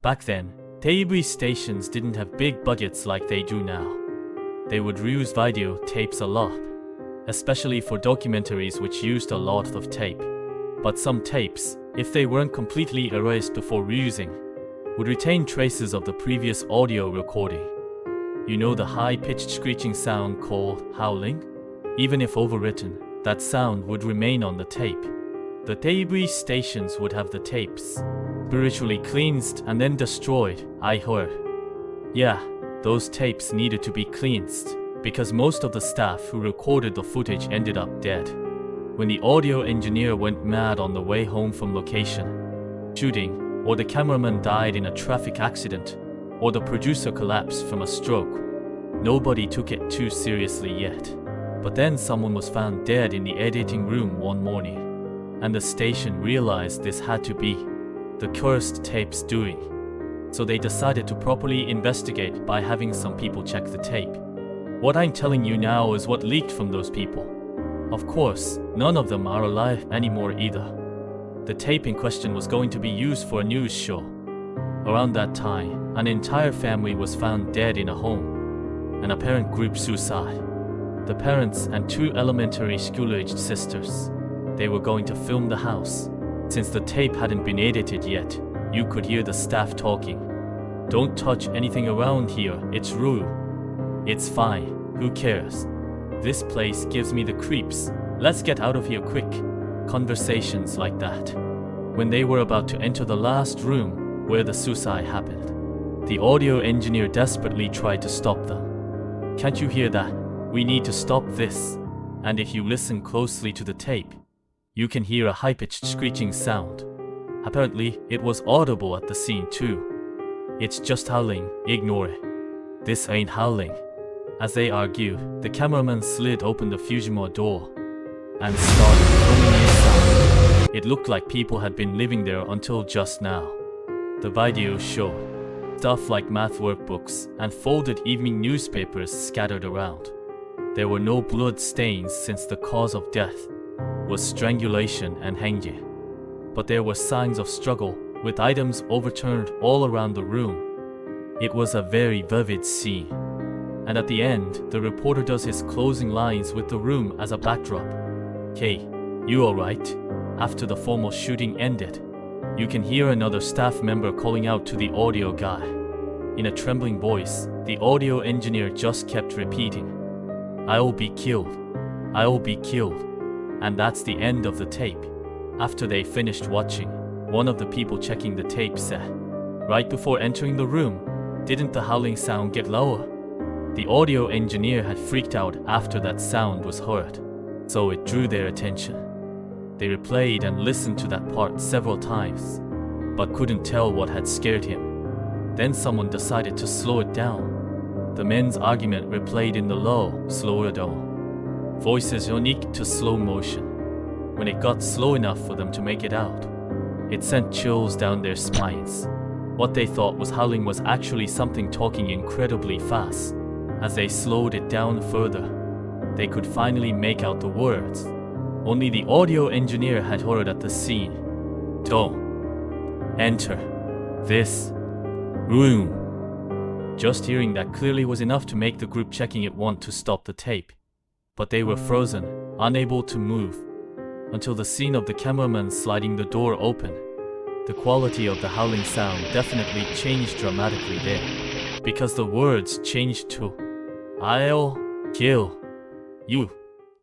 Back then, TV stations didn't have big budgets like they do now. They would reuse video tapes a lot, especially for documentaries which used a lot of tape. But some tapes, if they weren't completely erased before reusing, would retain traces of the previous audio recording. You know the high-pitched screeching sound called howling? Even if overwritten, that sound would remain on the tape. The TV stations would have the tapes spiritually cleansed and then destroyed, I heard. Yeah, those tapes needed to be cleansed, because most of the staff who recorded the footage ended up dead. When the audio engineer went mad on the way home from location, shooting, or the cameraman died in a traffic accident, or the producer collapsed from a stroke, nobody took it too seriously yet. But then someone was found dead in the editing room one morning, and the station realized this had to be the cursed tape's doing. So they decided to properly investigate by having some people check the tape. What I'm telling you now is what leaked from those people. Of course, none of them are alive anymore either. The tape in question was going to be used for a news show. Around that time, an entire family was found dead in a home, an apparent group suicide. The parents and 2 elementary school-aged sisters. They were going to film the house. Since the tape hadn't been edited yet, you could hear the staff talking. Don't touch anything around here, it's rude. It's fine, who cares? This place gives me the creeps. Let's get out of here quick. Conversations like that. When they were about to enter the last room where the suicide happened, the audio engineer desperately tried to stop them. Can't you hear that? We need to stop this. And if you listen closely to the tape, you can hear a high-pitched screeching sound. Apparently, it was audible at the scene too. It's just howling, ignore it. This ain't howling. As they argued, the cameraman slid open the Fujimura door and started filming inside. It looked like people had been living there until just now. The video showed stuff like math workbooks and folded evening newspapers scattered around. There were no blood stains since the cause of death was strangulation and hanging. But there were signs of struggle, with items overturned all around the room. It was a very vivid scene. And at the end, the reporter does his closing lines with the room as a backdrop. "Hey, you alright?" After the formal shooting ended, you can hear another staff member calling out to the audio guy. In a trembling voice, the audio engineer just kept repeating, "I'll be killed. I'll be killed." And that's the end of the tape. After they finished watching, one of the people checking the tape said, "Right before entering the room, didn't the howling sound get lower?" The audio engineer had freaked out after that sound was heard, so it drew their attention. They replayed and listened to that part several times, but couldn't tell what had scared him. Then someone decided to slow it down. The men's argument replayed in the low, slower tone. Voices unique to slow motion. When it got slow enough for them to make it out, it sent chills down their spines. What they thought was howling was actually something talking incredibly fast. As they slowed it down further, they could finally make out the words. Only the audio engineer had heard at the scene. "Don't enter this room." Just hearing that clearly was enough to make the group checking it want to stop the tape. But they were frozen, unable to move, until the scene of the cameraman sliding the door open. The quality of the howling sound definitely changed dramatically there, because the words changed to, "I'll kill you."